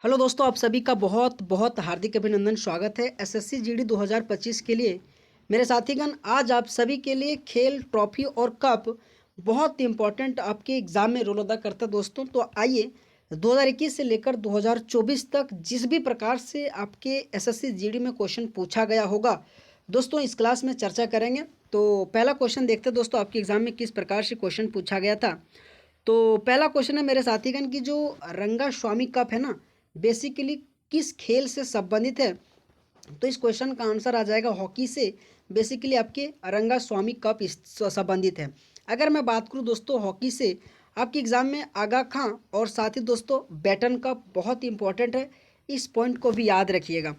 Hello दोस्तों, आप सभी का बहुत बहुत हार्दिक अभिनंदन। स्वागत है एसएससी जीडी 2025 के लिए। मेरे साथीगण, आज आप सभी के लिए खेल, ट्रॉफी और कप बहुत इंपॉर्टेंट आपके एग्जाम में रोल अदा करता है दोस्तों। तो आइए 2021 से लेकर 2024 तक जिस भी प्रकार से आपके एसएससी जीडी में क्वेश्चन पूछा गया होगा दोस्तों, इस क्लास में चर्चा करेंगे। तो पहला क्वेश्चन देखते हैं दोस्तों, आपके एग्जाम में किस प्रकार से क्वेश्चन पूछा गया था। तो पहला क्वेश्चन है मेरे साथीगण की जो रंगा स्वामी कप है ना, बेसिकली किस खेल से संबंधित है। तो इस क्वेश्चन का आंसर आ जाएगा हॉकी से। बेसिकली आपके रंगा स्वामी कप इस संबंधित है। अगर मैं बात करूं दोस्तों हॉकी से, आपके एग्जाम में आगा खां और साथ ही दोस्तों बैटन कप बहुत इंपॉर्टेंट है, इस पॉइंट को भी याद रखिएगा।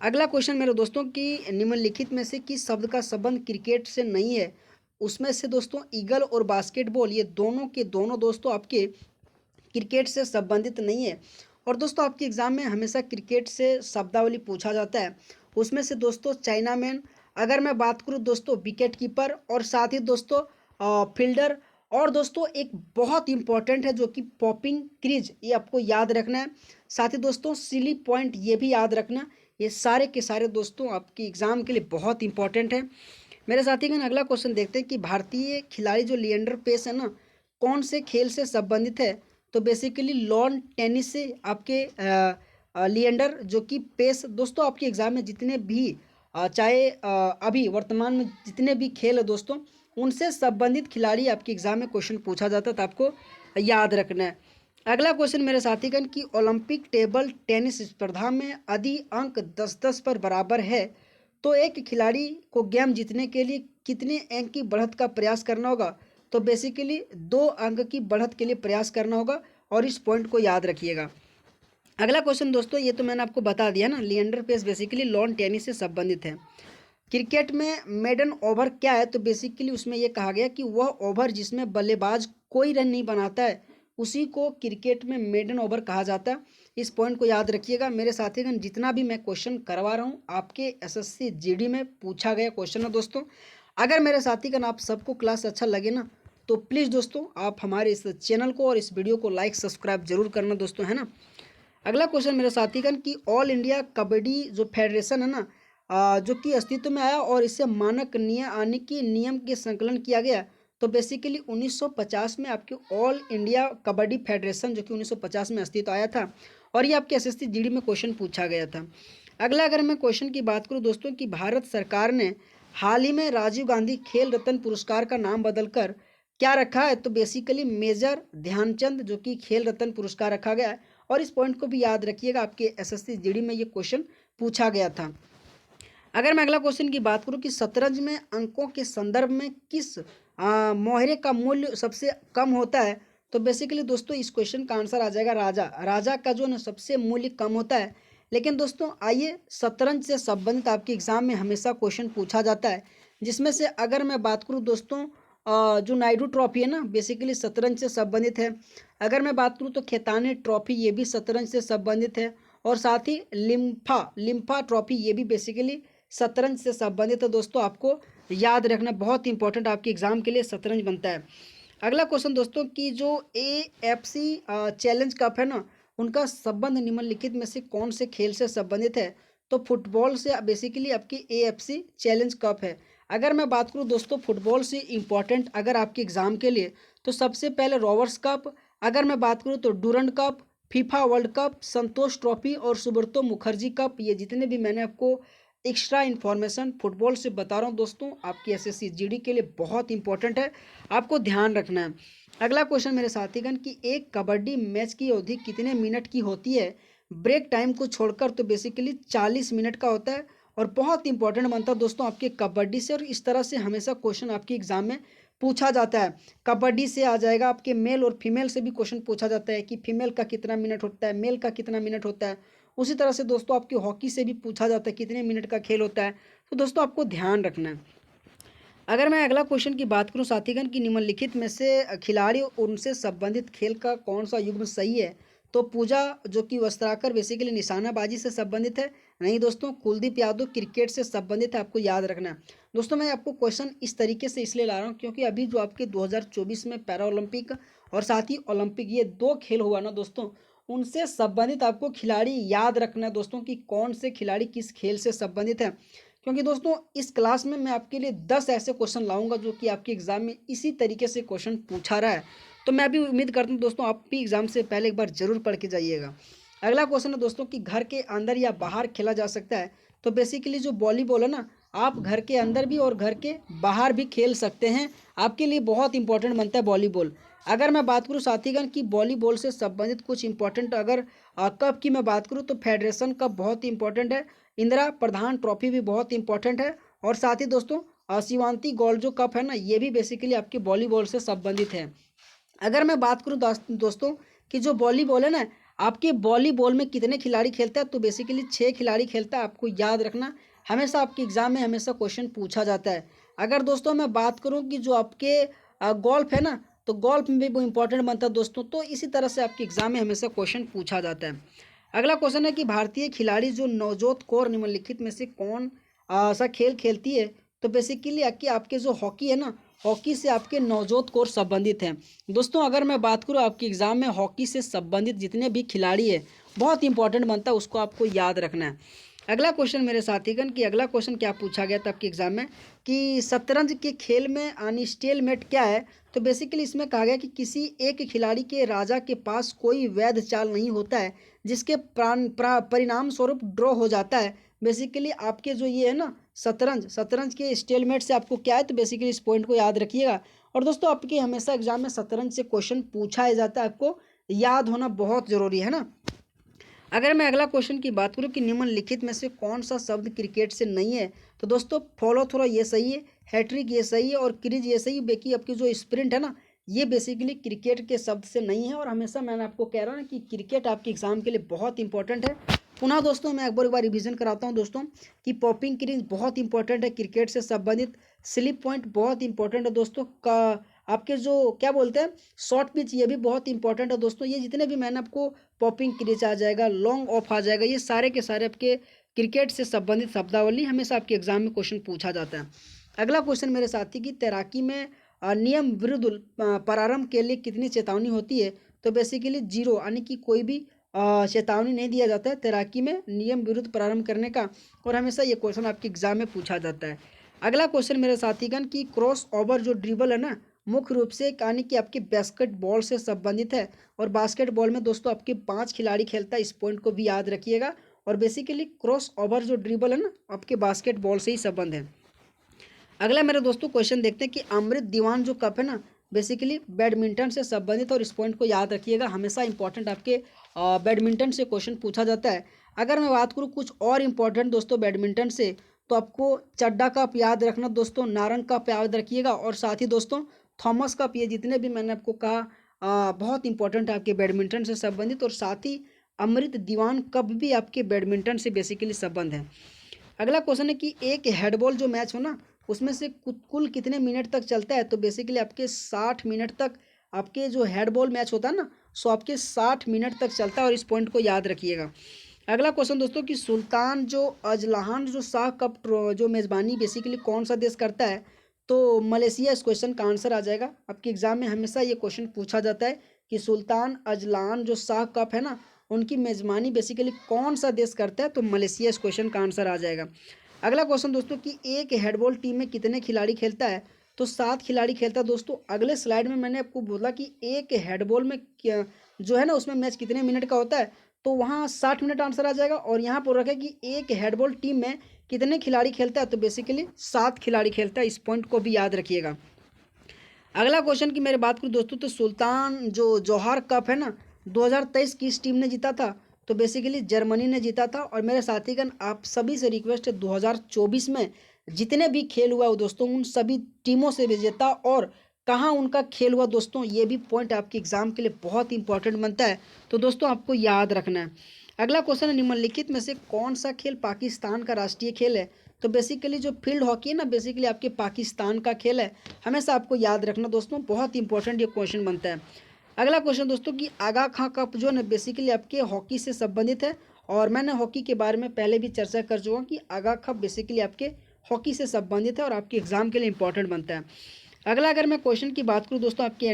अगला क्वेश्चन मेरे दोस्तों की निम्नलिखित में से किस शब्द का संबंध क्रिकेट से नहीं है। उसमें से दोस्तों ईगल और बास्केटबॉल ये दोनों के दोनों दोस्तों आपके क्रिकेट से संबंधित नहीं है। और दोस्तों आपके एग्जाम में हमेशा क्रिकेट से शब्दावली पूछा जाता है। उसमें से दोस्तों चाइना मैन, अगर मैं बात करूं दोस्तों विकेट कीपर और साथ ही दोस्तों फील्डर, और दोस्तों एक बहुत इंपॉर्टेंट है जो कि पॉपिंग क्रीज, ये आपको याद रखना है। साथ ही दोस्तों सिली पॉइंट ये भी याद रखना। ये सारे के सारे दोस्तों आपके एग्जाम के लिए बहुत इंपॉर्टेंट है। मेरे साथीगण, अगला क्वेश्चन देखते हैं कि भारतीय खिलाड़ी जो लिएंडर पेस है ना, कौन से खेल से संबंधित है। तो बेसिकली लॉन टेनिस से आपके लिएंडर जो कि पेस दोस्तों आपके एग्जाम में जितने भी चाहे अभी वर्तमान में जितने भी खेल है दोस्तों, उनसे संबंधित खिलाड़ी आपके एग्जाम में क्वेश्चन पूछा जाता है, तो आपको याद रखना है। अगला क्वेश्चन मेरे साथीगण की ओलंपिक टेबल टेनिस स्पर्धा में यदि अंक 10-10 पर बराबर है तो एक खिलाड़ी को गेम जीतने के लिए कितने अंक की बढ़त का प्रयास करना होगा। तो बेसिकली 2 अंक की बढ़त के लिए प्रयास करना होगा, और इस पॉइंट को याद रखिएगा। अगला क्वेश्चन दोस्तों, ये तो मैंने आपको बता दिया ना, Leander Paes basically lawn tennis से संबंधित है। क्रिकेट में मेडन ओवर क्या है। तो बेसिकली उसमें यह कहा गया कि वह ओवर जिसमें बल्लेबाज कोई रन नहीं बनाता है, उसी को क्रिकेट में मेडन ओवर कहा जाता है। इस पॉइंट को याद रखिएगा। मेरे साथीगण, जितना भी मैं क्वेश्चन करवा रहा हूँ आपके एसएससी जीडी में पूछा गया क्वेश्चन है दोस्तों। अगर मेरे साथीगण आप सबको क्लास अच्छा लगे ना, तो प्लीज़ दोस्तों आप हमारे इस चैनल को और इस वीडियो को लाइक सब्सक्राइब जरूर करना दोस्तों, है ना। अगला क्वेश्चन मेरे साथीगण की ऑल इंडिया कबड्डी जो फेडरेशन है ना, जो कि अस्तित्व में आया और इससे मानक नियम आने की नियम के संकलन किया गया। तो बेसिकली 1950 में आपके ऑल इंडिया कबड्डी फेडरेशन जो कि 1950 में अस्तित्व आया था, और ये आपके एसएससी जीडी में क्वेश्चन पूछा गया था। अगला अगर मैं क्वेश्चन की बात करूं दोस्तों कि भारत सरकार ने हाल ही में राजीव गांधी खेल रत्न पुरस्कार का नाम बदलकर क्या रखा है। तो बेसिकली मेजर ध्यानचंद जो कि खेल रत्न पुरस्कार रखा गया है, और इस पॉइंट को भी याद रखिएगा, आपके एसएससी जीडी में ये क्वेश्चन पूछा गया था। अगर मैं अगला क्वेश्चन की बात करूं कि शतरंज में अंकों के संदर्भ में किस मोहरे का मूल्य सबसे कम होता है। तो बेसिकली दोस्तों इस क्वेश्चन का आंसर आ जाएगा राजा। राजा का जो ना सबसे मूल्य कम होता है। लेकिन दोस्तों आइए, शतरंज से संबंधित आपके एग्जाम में हमेशा क्वेश्चन पूछा जाता है, जिसमें से अगर मैं बात करूं दोस्तों जो नायडू ट्रॉफी है ना, बेसिकली शतरंज से संबंधित है। अगर मैं बात करूं तो खेताने ट्रॉफी ये भी शतरंज से संबंधित है, और साथ ही लिम्फा लिम्फा ट्रॉफी ये भी बेसिकली शतरंज से संबंधित है दोस्तों। आपको याद रखना, बहुत इंपॉर्टेंट आपके एग्जाम के लिए शतरंज बनता है। अगला क्वेश्चन दोस्तों की जो AFC चैलेंज कप है ना, उनका संबंध निम्नलिखित में से कौन से खेल से संबंधित है। तो फुटबॉल से बेसिकली आपकी AFC चैलेंज कप है। अगर मैं बात करूं दोस्तों फुटबॉल से इंपॉर्टेंट अगर आपके एग्जाम के लिए, तो सबसे पहले रोवर्स कप, अगर मैं बात करूं तो Durand Cup, FIFA World Cup, Santosh Trophy और सुब्रतो मुखर्जी कप, ये जितने भी मैंने आपको एक्स्ट्रा इन्फॉर्मेशन फुटबॉल से बता रहा हूँ दोस्तों, आपकी एसएससी जीडी के लिए बहुत इंपॉर्टेंट है, आपको ध्यान रखना है। अगला क्वेश्चन मेरे साथीगण कि एक कबड्डी मैच की अवधि कितने मिनट की होती है ब्रेक टाइम को छोड़कर। तो बेसिकली 40 मिनट का होता है, और बहुत इंपॉर्टेंट बनता है दोस्तों आपके कबड्डी से, और इस तरह से हमेशा क्वेश्चन आपके एग्जाम में पूछा जाता है। कबड्डी से आ जाएगा, आपके मेल और फीमेल से भी क्वेश्चन पूछा जाता है कि फीमेल का कितना मिनट होता है, मेल का कितना मिनट होता है। उसी तरह से दोस्तों आपकी हॉकी से भी पूछा जाता है कितने मिनट का खेल होता है। तो दोस्तों आपको ध्यान रखना है। अगर मैं अगला क्वेश्चन की बात करूं साथीगण की निम्नलिखित में से खिलाड़ी और उनसे संबंधित खेल का कौन सा युग्म सही है। तो पूजा जो कि वस्त्राकर बेसिकली निशानाबाजी से संबंधित है। नहीं दोस्तों, कुलदीप यादव क्रिकेट से संबंधित है, आपको याद रखना है। दोस्तों मैं आपको क्वेश्चन इस तरीके से इसलिए ला रहा हूँ क्योंकि अभी जो आपके 2024 में पैरा ओलंपिक और साथ ही ओलंपिक ये 2 खेल हुआ ना दोस्तों, उनसे संबंधित आपको खिलाड़ी याद रखना है दोस्तों कि कौन से खिलाड़ी किस खेल से संबंधित हैं। क्योंकि दोस्तों इस क्लास में मैं आपके लिए 10 ऐसे क्वेश्चन लाऊंगा जो कि आपके एग्जाम में इसी तरीके से क्वेश्चन पूछा रहा है। तो मैं भी उम्मीद करता हूँ दोस्तों आप भी एग्जाम से पहले एक बार जरूर पढ़ के जाइएगा। अगला क्वेश्चन है दोस्तों कि घर के अंदर या बाहर खेला जा सकता है। तो बेसिकली जो वॉलीबॉल है ना, आप घर के अंदर भी और घर के बाहर भी खेल सकते हैं। आपके लिए बहुत इंपॉर्टेंट बनता है वॉलीबॉल। अगर मैं बात करूं साथीगण कि वॉलीबॉल से संबंधित कुछ इंपॉर्टेंट अगर कप की मैं बात करूं तो फेडरेशन कप बहुत ही इंपॉर्टेंट है। इंदिरा प्रधान ट्रॉफी भी बहुत इंपॉर्टेंट है। और साथ ही दोस्तों शिवांती गोल्ड जो कप है ना, ये भी बेसिकली आपके वॉलीबॉल से संबंधित है। अगर मैं बात करूं दोस्तों कि जो वॉलीबॉल है ना, आपके वॉलीबॉल में कितने खिलाड़ी खेलते हैं, तो बेसिकली 6 खिलाड़ी खेलता है। आपको याद रखना, हमेशा आपके एग्जाम में हमेशा क्वेश्चन पूछा जाता है। अगर दोस्तों मैं बात करूं कि जो आपके गोल्फ है ना, तो गोल्फ में भी वो इंपॉर्टेंट बनता है दोस्तों। तो इसी तरह से आपके एग्जाम में हमेशा क्वेश्चन पूछा जाता है। अगला क्वेश्चन है कि भारतीय खिलाड़ी जो नवजोत कौर निम्नलिखित में से कौन सा खेल खेलती है। तो बेसिकली आपके जो हॉकी है ना, हॉकी से आपके नवजोत कौर संबंधित हैं दोस्तों। अगर मैं बात करूँ आपके एग्जाम में हॉकी से संबंधित जितने भी खिलाड़ी है, बहुत इंपॉर्टेंट बनता है, उसको आपको याद रखना है। अगला क्वेश्चन मेरे साथीगण कि अगला क्वेश्चन क्या पूछा गया था आपके एग्जाम में कि शतरंज के खेल में अनस्टेलमेट क्या है। तो बेसिकली इसमें कहा गया कि किसी एक खिलाड़ी के राजा के पास कोई वैध चाल नहीं होता है जिसके परिणाम स्वरूप ड्रॉ हो जाता है। बेसिकली आपके जो ये है ना शतरंज के स्टेलमेट से आपको क्या है, तो बेसिकली इस पॉइंट को याद रखिएगा। और दोस्तों आपके हमेशा एग्जाम में शतरंज से क्वेश्चन पूछा जाता है, आपको याद होना बहुत जरूरी है ना। अगर मैं अगला क्वेश्चन की बात करूं कि निम्नलिखित में से कौन सा शब्द क्रिकेट से नहीं है। तो दोस्तों फॉलो थ्रो ये सही है, हैट्रिक ये सही है और क्रीज ये सही है। बाकी आपकी जो स्प्रिंट है ना, ये बेसिकली क्रिकेट के शब्द से नहीं है। और हमेशा मैंने आपको कह रहा हूँ कि क्रिकेट आपके एग्जाम के लिए बहुत इंपॉर्टेंट है। पुनः दोस्तों मैं एक बार रिवीजन कराता हूँ दोस्तों कि पॉपिंग क्रीज बहुत इंपॉर्टेंट है क्रिकेट से संबंधित। स्लिप पॉइंट बहुत इंपॉर्टेंट है दोस्तों का। आपके जो क्या बोलते हैं शॉर्ट पिच, ये भी बहुत इंपॉर्टेंट है दोस्तों। ये जितने भी मैंने आपको पॉपिंग क्रीज आ जाएगा, लॉन्ग ऑफ आ जाएगा, ये सारे के सारे आपके क्रिकेट से संबंधित शब्दावली हमेशा आपके एग्जाम में क्वेश्चन पूछा जाता है। अगला क्वेश्चन मेरे साथी की तैराकी में नियम विरुद्ध प्रारंभ के लिए कितनी चेतावनी होती है। तो बेसिकली 0, यानी कि कोई भी चेतावनी नहीं दिया जाता है तैराकी में नियम विरुद्ध प्रारंभ करने का। और हमेशा ये क्वेश्चन आपके एग्जाम में पूछा जाता है। अगला क्वेश्चन मेरे साथीगण की क्रॉस ओवर जो ड्रिबल है ना, मुख्य रूप से यानी कि आपके बास्केटबॉल से संबंधित है। और बास्केटबॉल में दोस्तों आपके 5 खिलाड़ी खेलता है, इस पॉइंट को भी याद रखिएगा। और बेसिकली क्रॉस ओवर जो ड्रिबल है ना, आपके बास्केटबॉल से ही संबंध है। अगला मेरे दोस्तों क्वेश्चन देखते हैं कि अमृत दीवान जो कप है ना, बेसिकली बैडमिंटन से संबंधित। और इस पॉइंट को याद रखिएगा, हमेशा इंपॉर्टेंट आपके बैडमिंटन से क्वेश्चन पूछा जाता है। अगर मैं बात करूँ कुछ और इम्पोर्टेंट दोस्तों बैडमिंटन से, तो आपको चड्डा कप याद रखना दोस्तों, नारंग कप याद रखिएगा। और साथ ही दोस्तों थॉमस कप, ये जितने भी मैंने आपको कहा बहुत इंपॉर्टेंट है आपके बैडमिंटन से संबंधित। और साथ ही अमृत दीवान कप भी आपके बैडमिंटन से बेसिकली संबंध है। अगला क्वेश्चन है कि एक हेडबॉल जो मैच हो ना, उसमें से कुल कितने मिनट तक चलता है। तो बेसिकली आपके 60 मिनट तक आपके जो हेडबॉल मैच होता है ना, सो आपके 60 मिनट तक चलता है। और इस पॉइंट को याद रखिएगा। अगला क्वेश्चन दोस्तों कि सुल्तान जो अजलान जो शाह कप जो मेज़बानी बेसिकली कौन सा देश करता है। तो मलेशिया इस क्वेश्चन का आंसर आ जाएगा। आपके एग्जाम में हमेशा ये क्वेश्चन पूछा जाता है कि सुल्तान अजलान जो शाह कप है ना, उनकी मेज़बानी बेसिकली कौन सा देश करता है। तो मलेशिया इस क्वेश्चन का आंसर आ जाएगा। अगला क्वेश्चन दोस्तों कि एक हेडबॉल टीम में कितने खिलाड़ी खेलता है। तो 7 खिलाड़ी खेलता है दोस्तों। अगले स्लाइड में मैंने आपको बोला कि एक हेडबॉल में जो है ना, उसमें मैच कितने मिनट का होता है। तो वहाँ 60 मिनट आंसर आ जाएगा। और यहाँ पर रखा कि एक हेडबॉल टीम में कितने खिलाड़ी खेलता है। तो बेसिकली 7 खिलाड़ी खेलता है, इस पॉइंट को भी याद रखिएगा। अगला क्वेश्चन की मेरे बात करूँ दोस्तों, तो सुल्तान जो जौहर कप है ना, 2023 किस टीम ने जीता था। तो बेसिकली जर्मनी ने जीता था। और मेरे साथीगण आप सभी से रिक्वेस्ट है, 2024 में जितने भी खेल हुआ हो दोस्तों, उन सभी टीमों से विजेता और कहाँ उनका खेल हुआ दोस्तों, ये भी पॉइंट आपके एग्जाम के लिए बहुत इंपॉर्टेंट बनता है। तो दोस्तों आपको याद रखना है। अगला क्वेश्चन है निम्नलिखित में से कौन सा खेल पाकिस्तान का राष्ट्रीय खेल है। तो बेसिकली जो फील्ड हॉकी है ना, बेसिकली आपके पाकिस्तान का खेल है। हमेशा आपको याद रखना दोस्तों, बहुत इंपॉर्टेंट ये क्वेश्चन बनता है। अगला क्वेश्चन दोस्तों कि आगा खां कप जो है ना, बेसिकली आपके हॉकी से संबंधित है। और मैंने हॉकी के बारे में पहले भी चर्चा कर चुका हूँ कि आगा कप बेसिकली आपके हॉकी से संबंधित है और आपके एग्जाम के लिए इंपॉर्टेंट बनता है। अगला अगर मैं क्वेश्चन की बात करूँ दोस्तों, आपके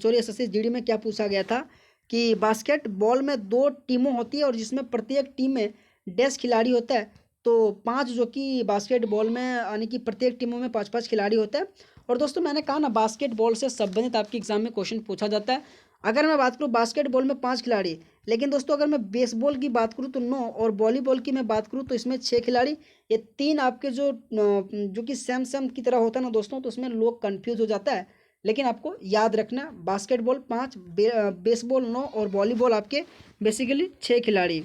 एसएससी जीडी में क्या पूछा गया था कि बास्केटबॉल में 2 टीमों होती है और जिसमें प्रत्येक टीम में डैश खिलाड़ी होता है। तो 5 जो कि बास्केटबॉल में यानी कि प्रत्येक टीमों में 5-5 खिलाड़ी होते हैं। और दोस्तों मैंने कहा ना बास्केटबॉल से संबंधित आपके एग्जाम में क्वेश्चन पूछा जाता है। अगर मैं बात करूँ बास्केटबॉल में 5 खिलाड़ी, लेकिन दोस्तों अगर मैं बेसबॉल की बात करूँ तो 9 और वॉलीबॉल की मैं बात करूँ तो इसमें 6 खिलाड़ी। ये 3 आपके जो कि सेम सेम की तरह होता है ना दोस्तों, तो उसमें लोग कन्फ्यूज़ हो जाता है। लेकिन आपको याद रखना बास्केटबॉल 5, बेसबॉल 9 और वॉलीबॉल आपके बेसिकली 6 खिलाड़ी।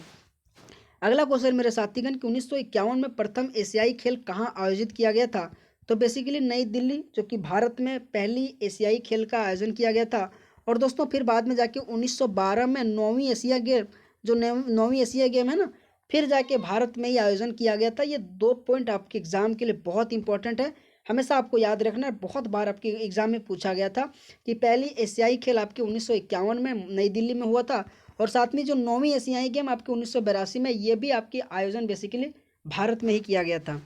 अगला क्वेश्चन मेरे साथीगण कि 1951 में प्रथम एशियाई खेल कहाँ आयोजित किया गया था? तो बेसिकली नई दिल्ली, जो कि भारत में पहली एशियाई खेल का आयोजन किया गया था। और दोस्तों फिर बाद में जाके 1912 में 9वीं एशिया गेम, जो 9वीं एशिया गेम है ना, फिर जाके भारत में ही आयोजन किया गया था। ये 2 पॉइंट आपके एग्जाम के लिए बहुत इंपॉर्टेंट है, हमेशा आपको याद रखना है। बहुत बार आपके एग्जाम में पूछा गया था कि पहली एशियाई खेल आपके 1951 में नई दिल्ली में हुआ था, और साथ में जो 9वीं एशियाई गेम आपके 1982 में, ये भी आपके आयोजन बेसिकली भारत में ही किया गया था।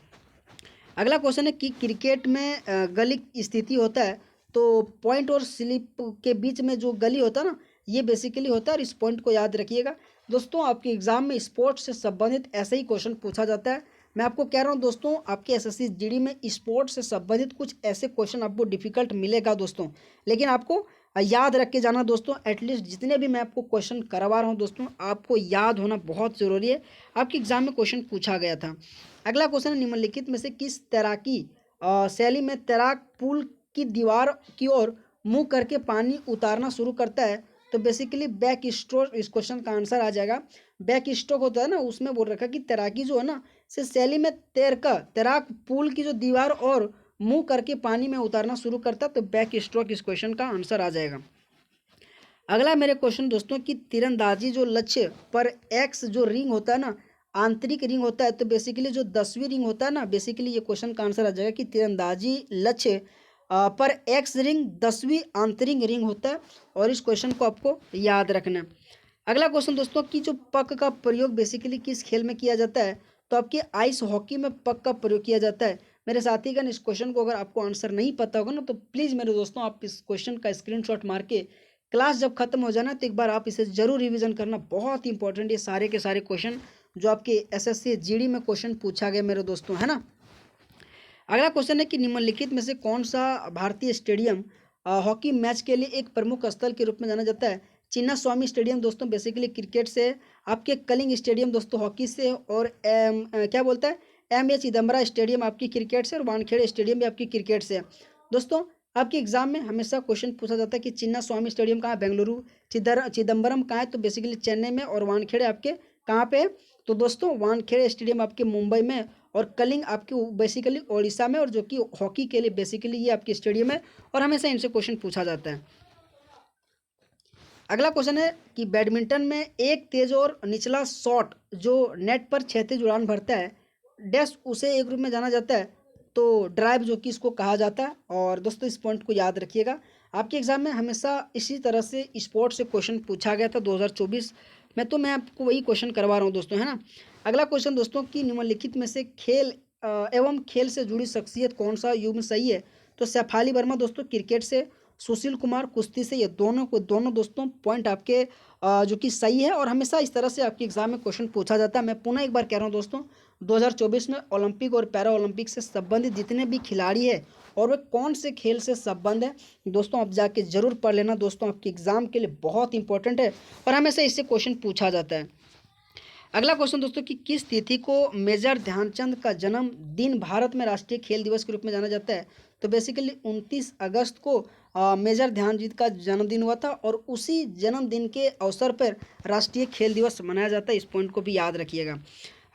अगला क्वेश्चन है कि क्रिकेट में गली स्थिति होता है, तो पॉइंट और स्लिप के बीच में जो गली होता है ना, ये बेसिकली होता है, और इस पॉइंट को याद रखिएगा। दोस्तों आपके एग्जाम में स्पोर्ट्स से संबंधित ऐसे ही क्वेश्चन पूछा जाता है। मैं आपको कह रहा हूँ दोस्तों, आपके एसएससी जीडी में स्पोर्ट्स से संबंधित कुछ ऐसे क्वेश्चन आपको डिफिकल्ट मिलेगा दोस्तों, लेकिन आपको याद रख के जाना दोस्तों। एटलीस्ट जितने भी मैं आपको क्वेश्चन करवा रहा हूँ दोस्तों, आपको याद होना बहुत ज़रूरी है। आपके एग्जाम में क्वेश्चन पूछा गया था। अगला क्वेश्चन है निम्नलिखित में से किस तैराकी शैली में तैराक पुल की दीवार की ओर मुंह करके पानी उतारना शुरू करता है? तो बेसिकली बैक स्ट्रोक इस क्वेश्चन का आंसर आ जाएगा। बैक स्ट्रोक होता है ना, उसमें बोल रखा कि तैराकी जो है ना, से शैली में तैराक पुल की जो दीवार और मुंह करके पानी में उतारना शुरू करता है। तो बैक स्ट्रोक इस क्वेश्चन का आंसर आ जाएगा। अगला मेरे क्वेश्चन दोस्तों की तीरंदाजी जो लक्ष्य पर एक्स जो रिंग होता है ना, आंतरिक रिंग होता है, तो बेसिकली जो 10वीं रिंग होता है ना, बेसिकली ये क्वेश्चन का आंसर आ जाएगा कि तीरंदाजी लक्ष्य पर एक्स रिंग 10वीं आंतरिक रिंग होता है, और इस क्वेश्चन को आपको याद रखना है। अगला क्वेश्चन दोस्तों कि जो पक का प्रयोग बेसिकली किस खेल में किया जाता है? तो आपके आइस हॉकी में पक का प्रयोग किया जाता है। मेरे साथीगण इस क्वेश्चन को अगर आपको आंसर नहीं पता होगा ना, तो प्लीज़ मेरे दोस्तों आप इस क्वेश्चन का स्क्रीनशॉट मार के क्लास जब खत्म हो जाए ना, तो एक बार आप इसे जरूर रिवीजन करना, बहुत इंपॉर्टेंट ये सारे के सारे क्वेश्चन जो आपके एसएससी जीडी में क्वेश्चन पूछा गया मेरे दोस्तों, है ना। अगला क्वेश्चन है कि निम्नलिखित में से कौन सा भारतीय स्टेडियम हॉकी मैच के लिए एक प्रमुख स्थल के रूप में जाना जाता है? चिन्ना स्वामी स्टेडियम दोस्तों बेसिकली क्रिकेट से, आपके कलिंग स्टेडियम दोस्तों हॉकी से, और क्या बोलता है M A चिदम्बरा स्टेडियम आपकी क्रिकेट से, और वानखेड़े स्टेडियम भी आपकी क्रिकेट से। दोस्तों आपके एग्जाम में हमेशा क्वेश्चन पूछा जाता है कि चिन्ना स्वामी स्टेडियम कहाँ है? बेंगलुरु। चिदम्बरम कहाँ है? तो बेसिकली चेन्नई में। और वानखेड़े आपके कहाँ पे है? तो दोस्तों वानखेड़े स्टेडियम आपके मुंबई में, और कलिंग आपके बेसिकली ओडिशा में, और जो कि हॉकी के लिए बेसिकली ये आपकी स्टेडियम है, और हमेशा इनसे क्वेश्चन पूछा जाता है। अगला क्वेश्चन है कि बैडमिंटन में एक तेज और निचला शॉट जो नेट पर क्षैतिज उड़ान भरता है, डैश उसे एक रूप में जाना जाता है, तो ड्राइव जो कि इसको कहा जाता है। और दोस्तों इस पॉइंट को याद रखिएगा, आपके एग्जाम में हमेशा इसी तरह से स्पोर्ट्स से क्वेश्चन पूछा गया था 2024 में, तो मैं आपको वही क्वेश्चन करवा रहा हूँ दोस्तों, है ना। अगला क्वेश्चन दोस्तों की निम्नलिखित में से खेल एवं खेल से जुड़ी शख्सियत कौन सा युग्म सही है? तो शेफाली वर्मा दोस्तों क्रिकेट से, सुशील कुमार कुश्ती से। ये दोनों दोस्तों पॉइंट आपके जो कि सही है, और हमेशा इस तरह से आपके एग्जाम में क्वेश्चन पूछा जाता है। मैं पुनः एक बार कह रहा हूँ दोस्तों, 2024 में ओलंपिक और पैरा ओलंपिक से संबंधित जितने भी खिलाड़ी हैं और वे कौन से खेल से संबंध है दोस्तों, आप जाके जरूर पढ़ लेना दोस्तों, आपके एग्जाम के लिए बहुत इंपॉर्टेंट है, और हमेशा इससे क्वेश्चन पूछा जाता है। अगला क्वेश्चन दोस्तों कि किस तिथि को मेजर ध्यानचंद का जन्म दिन भारत में राष्ट्रीय खेल दिवस के रूप में जाना जाता है? तो बेसिकली 29 अगस्त को मेजर ध्यानचंद का जन्मदिन हुआ था, और उसी जन्मदिन के अवसर पर राष्ट्रीय खेल दिवस मनाया जाता है। इस पॉइंट को भी याद रखिएगा।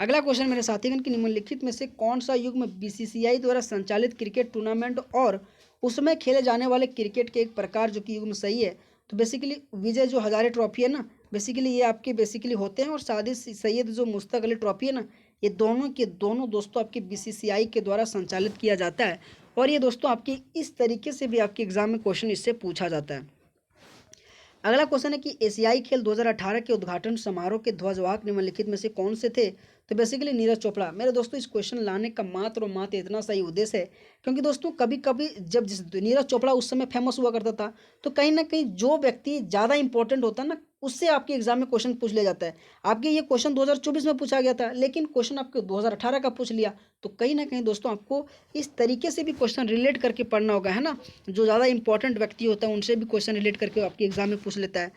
अगला क्वेश्चन मेरे साथीगण कि निम्नलिखित में से कौन सा युग में बीसीसीआई द्वारा संचालित क्रिकेट टूर्नामेंट और उसमें खेले जाने वाले क्रिकेट के एक प्रकार जो कि युग में सही है? तो बेसिकली विजय जो हजारे ट्रॉफी है ना, बेसिकली ये आपके बेसिकली होते हैं, और सादिक सैयद जो मुश्ताक अली ट्रॉफी है ना, ये दोनों के दोनों दोस्तों आपके बीसीसीआई के द्वारा संचालित किया जाता है, और ये दोस्तों आपके इस तरीके से भी आपके एग्जाम में क्वेश्चन इससे पूछा जाता है। अगला क्वेश्चन है कि एशियाई खेल 2018 के उद्घाटन समारोह के ध्वजवाहक निम्नलिखित में से कौन से थे? तो बेसिकली नीरज चोपड़ा। मेरे दोस्तों इस क्वेश्चन लाने का मात्र और मात्र इतना सही उद्देश्य है, क्योंकि दोस्तों कभी कभी जब नीरज चोपड़ा उस समय फेमस हुआ करता था, तो कहीं ना कहीं जो व्यक्ति ज़्यादा इंपॉर्टेंट होता है ना, उससे आपके एग्जाम में क्वेश्चन पूछ लिया जाता है। आपके ये क्वेश्चन 2024 में पूछा गया था, लेकिन क्वेश्चन आपके 2018 का पूछ लिया। तो कहीं ना कहीं दोस्तों आपको इस तरीके से भी क्वेश्चन रिलेट करके पढ़ना होगा, है ना। जो ज़्यादा इंपॉर्टेंट व्यक्ति होता है उनसे भी क्वेश्चन रिलेट करके आपके एग्जाम में पूछ लेता है।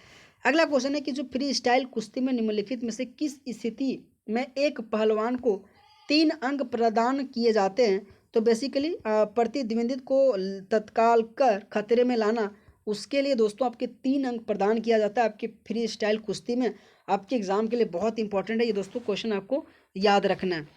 अगला क्वेश्चन है कि जो फ्री स्टाइल कुश्ती में निम्नलिखित में से किस स्थिति में एक पहलवान को 3 अंक प्रदान किए जाते हैं। तो बेसिकली प्रतिद्वंदित को तत्काल कर खतरे में लाना, उसके लिए दोस्तों आपके 3 अंक प्रदान किया जाता है आपके फ्री स्टाइल कुश्ती में। आपके एग्जाम के लिए बहुत इंपॉर्टेंट है ये दोस्तों, क्वेश्चन आपको याद रखना है।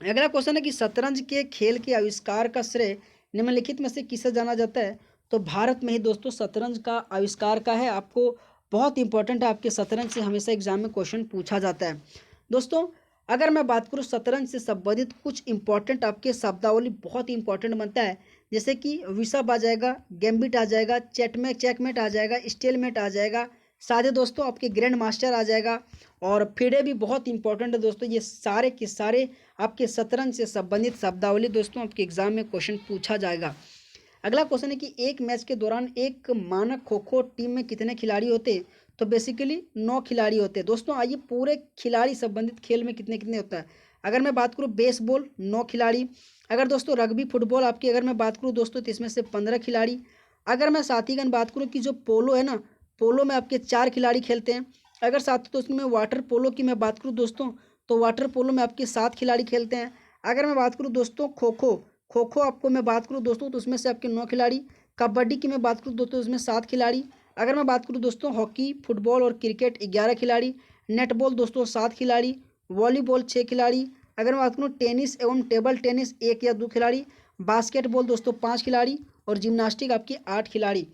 अगला क्वेश्चन है कि शतरंज के खेल के आविष्कार का श्रेय निम्नलिखित में से किसे जाना जाता है। तो भारत में ही दोस्तों शतरंज का आविष्कार का है। आपको बहुत इंपॉर्टेंट है, आपके शतरंज से हमेशा एग्जाम में क्वेश्चन पूछा जाता है। दोस्तों अगर मैं बात करूँ शतरंज से संबंधित कुछ इंपॉर्टेंट आपके शब्दावली बहुत इंपॉर्टेंट बनता है, जैसे कि विशब आ जाएगा, गैम्बिट आ जाएगा, चेकमेट आ जाएगा, स्टेलमेट आ जाएगा, सारे दोस्तों आपके ग्रैंड मास्टर आ जाएगा, और फिडे भी बहुत इंपॉर्टेंट है दोस्तों। ये सारे के सारे आपके शतरंज से संबंधित शब्दावली दोस्तों आपके एग्जाम में क्वेश्चन पूछा जाएगा। अगला क्वेश्चन है कि एक मैच के दौरान एक मानक खो खो टीम में कितने खिलाड़ी होते हैं। तो बेसिकली 9 खिलाड़ी होते हैं दोस्तों। आइए पूरे खिलाड़ी संबंधित खेल में कितने कितने होता है। अगर मैं बात करूँ बेसबॉल 9 खिलाड़ी, अगर दोस्तों रग्बी फुटबॉल आपकी अगर मैं बात करूँ दोस्तों तो इसमें से 15 खिलाड़ी। अगर मैं साथीगण बात करूँ कि जो पोलो है ना, पोलो में आपके 4 खिलाड़ी खेलते हैं। अगर साथ दोस्तों में वाटर पोलो की मैं बात करूँ दोस्तों, तो वाटर पोलो में आपके 7 खिलाड़ी खेलते हैं। अगर मैं बात करूँ दोस्तों खो खो आपको मैं बात करूँ दोस्तों तो उसमें से आपके 9 खिलाड़ी। कबड्डी की मैं बात करूँ दोस्तों उसमें 7 खिलाड़ी। अगर मैं बात करूँ दोस्तों हॉकी फुटबॉल और क्रिकेट 11 खिलाड़ी। नेटबॉल दोस्तों 7 खिलाड़ी। वॉलीबॉल 6 खिलाड़ी। अगर मैं बात करूँ टेनिस एवं टेबल टेनिस 1 या 2 खिलाड़ी। बास्केटबॉल दोस्तों 5 खिलाड़ी। और जिम्नास्टिक आपके 8 खिलाड़ी।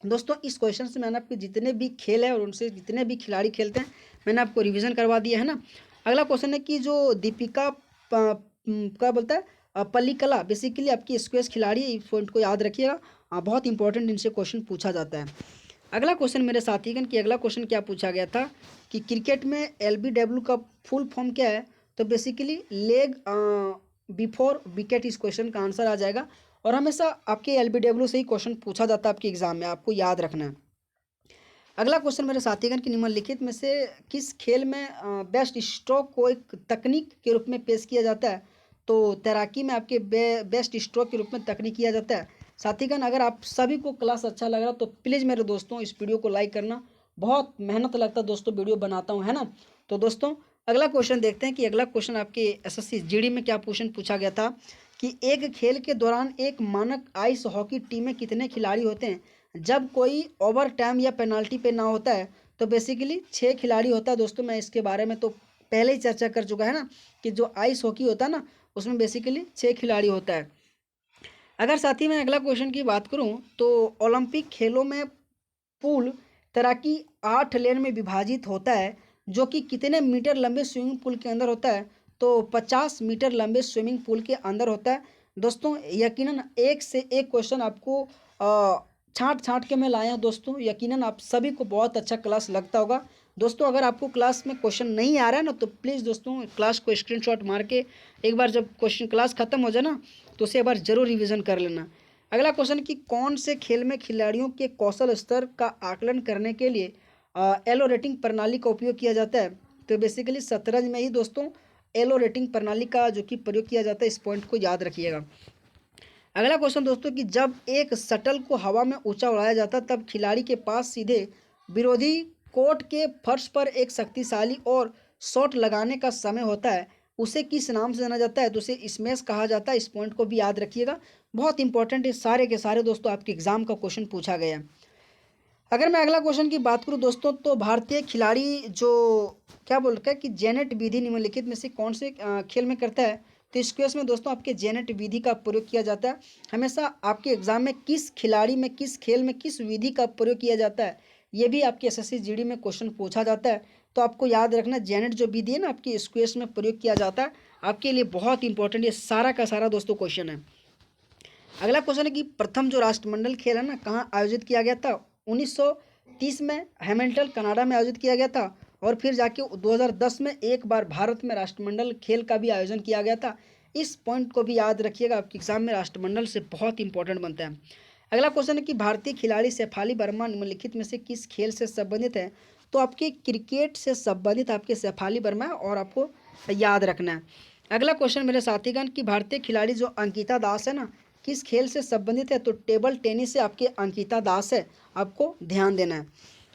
दोस्तों इस क्वेश्चन से मैंने आपके जितने भी खेल है और उनसे जितने भी खिलाड़ी खेलते हैं मैंने आपको रिवीजन करवा दिया है ना। अगला क्वेश्चन है कि जो दीपिका क्या बोलता है पल्लिकला बेसिकली आपकी स्क्वैश खिलाड़ी है, इस पॉइंट को याद रखिएगा। बहुत इंपॉर्टेंट इनसे क्वेश्चन पूछा जाता है। अगला क्वेश्चन मेरे साथीगण कि अगला क्वेश्चन क्या पूछा गया था कि क्रिकेट में LBW का फुल फॉर्म क्या है। तो बेसिकली लेग बिफोर विकेट इस क्वेश्चन का आंसर आ जाएगा। और हमेशा आपके LBW से ही क्वेश्चन पूछा जाता है आपके एग्जाम में, आपको याद रखना है। अगला क्वेश्चन मेरे साथीगण कि निम्नलिखित में से किस खेल में बेस्ट स्ट्रोक को एक तकनीक के रूप में पेश किया जाता है। तो तैराकी में आपके बेस्ट स्ट्रोक के रूप में तकनीक किया जाता है। साथीगण अगर आप सभी को क्लास अच्छा लग रहा तो प्लीज़ मेरे दोस्तों इस वीडियो को लाइक करना। बहुत मेहनत लगता है दोस्तों वीडियो बनाता हूँ, है ना। तो दोस्तों अगला क्वेश्चन देखते हैं कि अगला क्वेश्चन आपके SSC GD में क्या क्वेश्चन पूछा गया था कि एक खेल के दौरान एक मानक आइस हॉकी टीम में कितने खिलाड़ी होते हैं जब कोई ओवर टाइम या पेनाल्टी पे ना होता है। तो बेसिकली 6 खिलाड़ी होता है दोस्तों। मैं इसके बारे में तो पहले ही चर्चा कर चुका है ना कि जो आइस हॉकी होता है ना उसमें बेसिकली 6 खिलाड़ी होता है। अगर साथी मैं अगला क्वेश्चन की बात करूं तो ओलंपिक खेलों में पूल तैराकी 8 लेन में विभाजित होता है जो कि कितने मीटर लंबे स्विमिंग पूल के अंदर होता है। तो 50 मीटर लंबे स्विमिंग पूल के अंदर होता है दोस्तों। यकीनन एक से एक क्वेश्चन आपको छांट छांट के मैं लाया हूं दोस्तों। यकीनन आप सभी को बहुत अच्छा क्लास लगता होगा दोस्तों। अगर आपको क्लास में क्वेश्चन नहीं आ रहा है ना तो प्लीज़ दोस्तों क्लास को स्क्रीनशॉट मार के एक बार जब क्वेश्चन क्लास खत्म हो जाए ना तो उसे एक बार जरूर रिवीजन कर लेना। अगला क्वेश्चन कि कौन से खेल में खिलाड़ियों के कौशल स्तर का आकलन करने के लिए एलो रेटिंग प्रणाली का उपयोग किया जाता है। तो बेसिकली शतरंज में ही दोस्तों एलो रेटिंग प्रणाली का जो कि प्रयोग किया जाता है, इस पॉइंट को याद रखिएगा। अगला क्वेश्चन दोस्तों कि जब एक शटल को हवा में ऊंचा उड़ाया जाता है तब खिलाड़ी के पास सीधे विरोधी कोर्ट के फर्श पर एक शक्तिशाली और शॉट लगाने का समय होता है, उसे किस नाम से जाना जाता है। तो उसे स्मैश कहा जाता है। इस पॉइंट को भी याद रखिएगा, बहुत इंपॉर्टेंट है। सारे के सारे दोस्तों आपके एग्जाम का क्वेश्चन पूछा गया है। अगर मैं अगला क्वेश्चन की बात करूं दोस्तों तो भारतीय खिलाड़ी जो क्या बोलता है कि जेनेट विधि निम्नलिखित में से कौन से खेल में करता है। तो इस क्वेश्चन में दोस्तों आपके जेनेट विधि का प्रयोग किया जाता है। हमेशा आपके एग्जाम में किस खिलाड़ी में किस खेल में किस विधि का प्रयोग किया जाता है ये भी आपके SSC GD में क्वेश्चन पूछा जाता है। तो आपको याद रखना जेनेट जो विधि है ना आपकी इस क्वेश्चन में प्रयोग किया जाता है। आपके लिए बहुत इंपॉर्टेंट ये सारा का सारा दोस्तों क्वेश्चन है। अगला क्वेश्चन है कि प्रथम जो राष्ट्रमंडल खेल है ना कहाँ आयोजित किया गया था। 1930 में हैमिल्टन कनाडा में आयोजित किया गया था। और फिर जाके 2010 में एक बार भारत में राष्ट्रमंडल खेल का भी आयोजन किया गया था। इस पॉइंट को भी याद रखिएगा, आपके एग्जाम में राष्ट्रमंडल से बहुत इंपॉर्टेंट बनता है। अगला क्वेश्चन है कि भारतीय खिलाड़ी शेफाली वर्मा निम्नलिखित में से किस खेल से संबंधित है। तो आपके क्रिकेट से संबंधित आपके शेफाली वर्मा है और आपको याद रखना है। अगला क्वेश्चन मेरे साथीगण कि भारतीय खिलाड़ी जो अंकिता दास है ना, किस खेल से संबंधित है? तो टेबल टेनिस से आपके अंकिता दास है, आपको ध्यान देना है।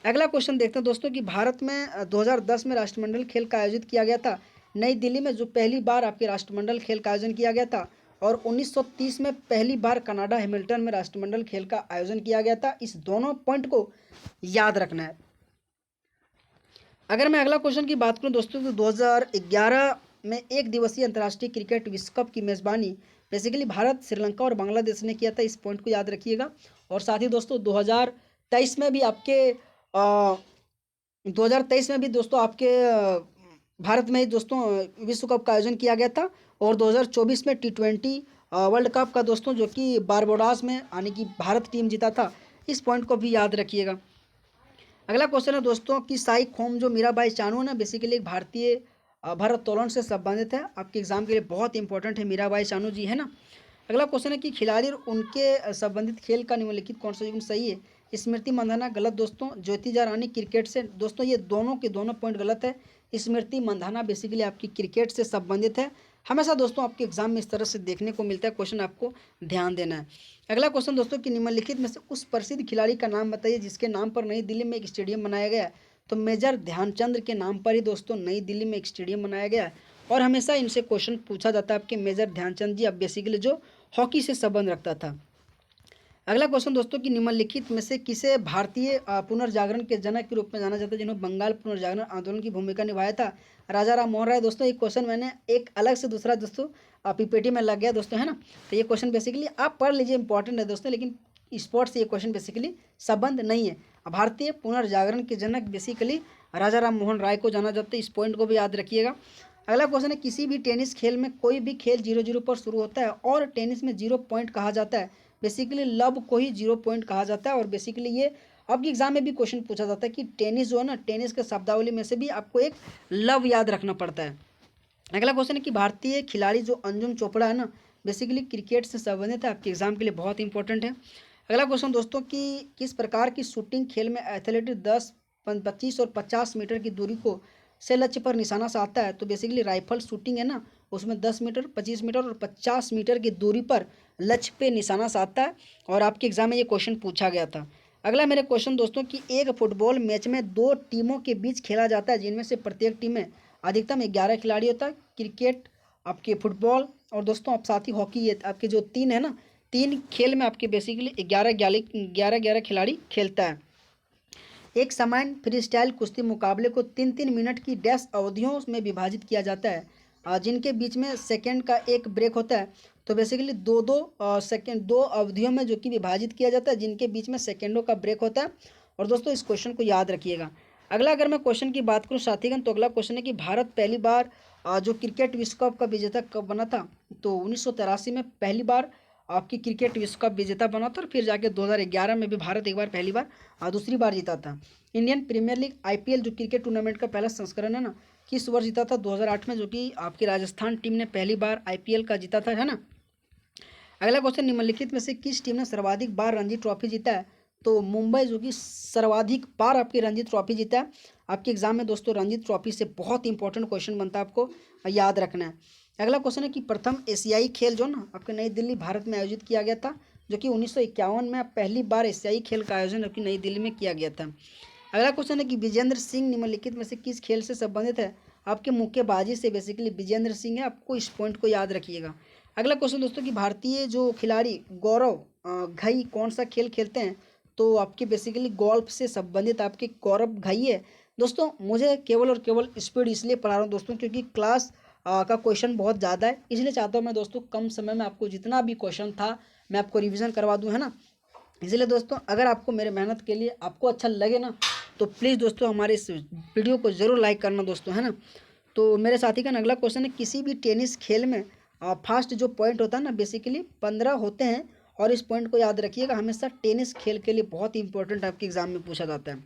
अगला क्वेश्चन देखते हैं दोस्तों कि भारत में 2010 में राष्ट्रमंडल खेल का आयोजित किया गया था नई दिल्ली में, जो पहली बार आपके राष्ट्रमंडल खेल का आयोजन किया गया था। और 1930 में पहली बार कनाडा हैमिल्टन में राष्ट्रमंडल खेल का आयोजन किया गया था। इस दोनों पॉइंट को याद रखना है। अगर मैं अगला क्वेश्चन की बात करूं दोस्तों तो 2011 में एक दिवसीय अंतर्राष्ट्रीय क्रिकेट विश्व कप की मेज़बानी बेसिकली भारत, श्रीलंका और बांग्लादेश ने किया था। इस पॉइंट को याद रखिएगा। और साथ ही दोस्तों 2023 में भी आपके 2023 में भी दोस्तों आपके भारत में ही दोस्तों विश्व कप का आयोजन किया गया था। और 2024 में T20 वर्ल्ड कप का दोस्तों जो कि बारबाडोस में यानी कि भारत टीम जीता था। इस पॉइंट को भी याद रखिएगा। अगला क्वेश्चन है दोस्तों कि साई खोम जो मीराबाई चानू है ना, बेसिकली एक भारतीय भारोत्तोलन से संबंधित है। आपके एग्जाम के लिए बहुत इंपॉर्टेंट है, मीराबाई चानू जी है ना। अगला क्वेश्चन है कि खिलाड़ी और उनके संबंधित खेल का निम्नलिखित कौन सा युग्म सही है? स्मृति मंधाना गलत दोस्तों। ज्योतिजा रानी क्रिकेट से, दोस्तों ये दोनों के दोनों पॉइंट गलत है। स्मृति मंधाना बेसिकली आपकी क्रिकेट से संबंधित है। हमेशा दोस्तों आपके एग्जाम में इस तरह से देखने को मिलता है क्वेश्चन, आपको ध्यान देना है। अगला क्वेश्चन दोस्तों कि निम्नलिखित में से उस प्रसिद्ध खिलाड़ी का नाम बताइए जिसके नाम पर नई दिल्ली में एक स्टेडियम बनाया गया है। तो मेजर ध्यानचंद के नाम पर ही दोस्तों नई दिल्ली में एक स्टेडियम बनाया गया है। और हमेशा इनसे क्वेश्चन पूछा जाता है आपके मेजर ध्यानचंद जी, अब बेसिकली जो हॉकी से संबंध रखता था। अगला क्वेश्चन दोस्तों कि निम्नलिखित में से किसे भारतीय पुनर्जागरण के जनक के रूप में जाना जाता है जिन्होंने बंगाल पुनर्जागरण आंदोलन की भूमिका निभाया था? राजा राम मोहन राय। दोस्तों ये क्वेश्चन मैंने एक अलग से दूसरा दोस्तों पीपीटी में लग गया दोस्तों, है ना। तो ये क्वेश्चन बेसिकली आप पढ़ लीजिए, इंपॉर्टेंट है दोस्तों, लेकिन स्पोर्ट्स से ये क्वेश्चन बेसिकली संबंध नहीं है। भारतीय पुनर्जागरण के जनक बेसिकली राजा राम मोहन राय को जाना जाता है। इस पॉइंट को भी याद रखिएगा। अगला क्वेश्चन है किसी भी टेनिस खेल में कोई भी खेल 0-0 पर शुरू होता है और टेनिस में 0 पॉइंट कहा जाता है। बेसिकली लव को ही 0 पॉइंट कहा जाता है। और बेसिकली ये आपके एग्जाम में भी क्वेश्चन पूछा जाता है कि टेनिस जो है ना, टेनिस के शब्दावली में से भी आपको एक लव याद रखना पड़ता है। अगला क्वेश्चन है कि भारतीय खिलाड़ी जो अंजुम चोपड़ा है ना, बेसिकली क्रिकेट से संबंधित है। आपके एग्जाम के लिए बहुत इंपॉर्टेंट है। अगला क्वेश्चन दोस्तों कि किस प्रकार की शूटिंग खेल में एथलेटिक 10, 25 और 50 मीटर की दूरी को से लक्ष्य पर निशाना साधता है? तो बेसिकली राइफल शूटिंग है ना, उसमें 10 मीटर, 25 मीटर और 50 मीटर की दूरी पर लक्ष्य पे निशाना साधता है। और आपके एग्जाम में ये क्वेश्चन पूछा गया था। अगला मेरे क्वेश्चन दोस्तों कि एक फुटबॉल मैच में 2 टीमों के बीच खेला जाता है जिनमें से प्रत्येक टीम में अधिकतम 11 खिलाड़ी होता है। क्रिकेट, आपके फुटबॉल और दोस्तों आप साथ ही हॉकी, ये आपके जो 3 है ना, 3 खेल में आपके बेसिकली 11 खिलाड़ी खेलता है। एक समान फ्री स्टाइल कुश्ती मुकाबले को 3-3 मिनट की डैश अवधियों में विभाजित किया जाता है जिनके बीच में सेकंड का एक ब्रेक होता है। तो बेसिकली दो सेकंड, 2 अवधियों में जो कि विभाजित किया जाता है जिनके बीच में सेकंडों का ब्रेक होता है। और दोस्तों इस क्वेश्चन को याद रखिएगा। अगला अगर मैं क्वेश्चन की बात करूं साथीगण, तो अगला क्वेश्चन है कि भारत पहली बार जो क्रिकेट विश्व कप का विजेता कब बना था? तो 1983 में पहली बार आपकी क्रिकेट विश्व कप विजेता बना था। और फिर जाके 2011 में भी भारत एक बार पहली बार दूसरी बार जीता था। इंडियन प्रीमियर लीग IPL जो क्रिकेट टूर्नामेंट का पहला संस्करण है ना, किस वर्ष जीता था? 2008 में, जो कि आपकी राजस्थान टीम ने पहली बार IPL का जीता था, है ना। अगला क्वेश्चन निम्नलिखित में से किस टीम ने सर्वाधिक बार रणजी ट्रॉफी जीता है? तो मुंबई जो कि सर्वाधिक बार आपकी रणजी ट्रॉफी जीता है। आपके एग्जाम में दोस्तों रणजी ट्रॉफी से बहुत इंपॉर्टेंट क्वेश्चन बनता है, आपको याद रखना है। अगला क्वेश्चन है कि प्रथम एशियाई खेल जो ना आपके नई दिल्ली भारत में आयोजित किया गया था, जो कि 1951 में पहली बार एशियाई खेल का आयोजन आपकी नई दिल्ली में किया गया था। अगला क्वेश्चन है कि विजेंद्र सिंह निम्नलिखित में से किस खेल से संबंधित है? आपके मुक्केबाजी से बेसिकली विजेंद्र सिंह है, आपको इस पॉइंट को याद रखिएगा। अगला क्वेश्चन दोस्तों कि भारतीय जो खिलाड़ी गौरव घई कौन सा खेल खेलते हैं? तो आपके बेसिकली गोल्फ से संबंधित आपके गौरव घई है। दोस्तों मुझे केवल और केवल स्पीड इसलिए पढ़ा रहा हूँ दोस्तों क्योंकि क्लास का क्वेश्चन बहुत ज़्यादा है, इसलिए चाहता हूँ मैं दोस्तों कम समय में आपको जितना भी क्वेश्चन था मैं आपको रिवीजन करवा दूँ, है ना। इसलिए दोस्तों अगर आपको मेरे मेहनत के लिए आपको अच्छा लगे ना, तो प्लीज़ दोस्तों हमारे इस वीडियो को ज़रूर लाइक करना दोस्तों, है ना। तो मेरे साथी का अगला क्वेश्चन है किसी भी टेनिस खेल में फास्ट जो पॉइंट होता है ना, बेसिकली 15 होते हैं। और इस पॉइंट को याद रखिएगा, हमेशा टेनिस खेल के लिए बहुत इंपॉर्टेंट आपके एग्जाम में पूछा जाता है।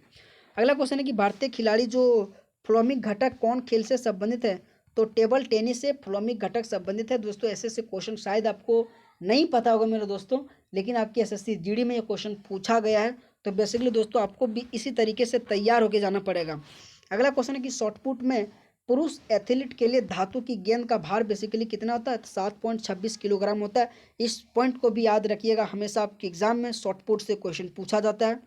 अगला क्वेश्चन है कि भारतीय खिलाड़ी जो फ्लोमिक घटक कौन खेल से संबंधित है? तो टेबल टेनिस से फ्लोमिक घटक संबंधित है। दोस्तों ऐसे क्वेश्चन शायद आपको नहीं पता होगा मेरे दोस्तों, लेकिन आपकी SSC GD में ये क्वेश्चन पूछा गया है। तो बेसिकली दोस्तों आपको भी इसी तरीके से तैयार होके जाना पड़ेगा। अगला क्वेश्चन है कि शॉर्ट पुट में पुरुष एथलीट के लिए धातु की गेंद का भार बेसिकली कितना होता है? 7.26 किलोग्राम होता है। इस पॉइंट को भी याद रखिएगा, हमेशा आपके एग्जाम में शॉर्ट पुट से क्वेश्चन पूछा जाता है।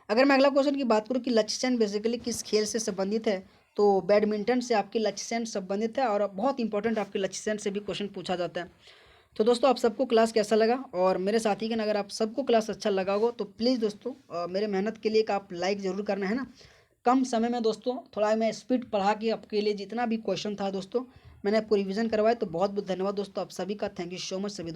अगर मैं अगला क्वेश्चन की बात करूँ कि लक्ष्य सेन बेसिकली किस खेल से संबंधित है, तो बैडमिंटन से आपकी लक्ष्य सेन संबंधित है, और बहुत इंपॉर्टेंट आपके लक्ष्य सेन से भी क्वेश्चन पूछा जाता है। तो दोस्तों आप सबको क्लास कैसा लगा, और मेरे साथी का अगर आप सबको क्लास अच्छा लगा हो तो प्लीज़ दोस्तों मेरे मेहनत के लिए एक आप लाइक ज़रूर करना है ना। कम समय में दोस्तों थोड़ा मैं स्पीड पढ़ा के आपके लिए जितना भी क्वेश्चन था दोस्तों मैंने आपको रिवीजन करवाया, तो बहुत बहुत धन्यवाद दोस्तों आप सभी का। थैंक यू सो मच सभी दोस्तों।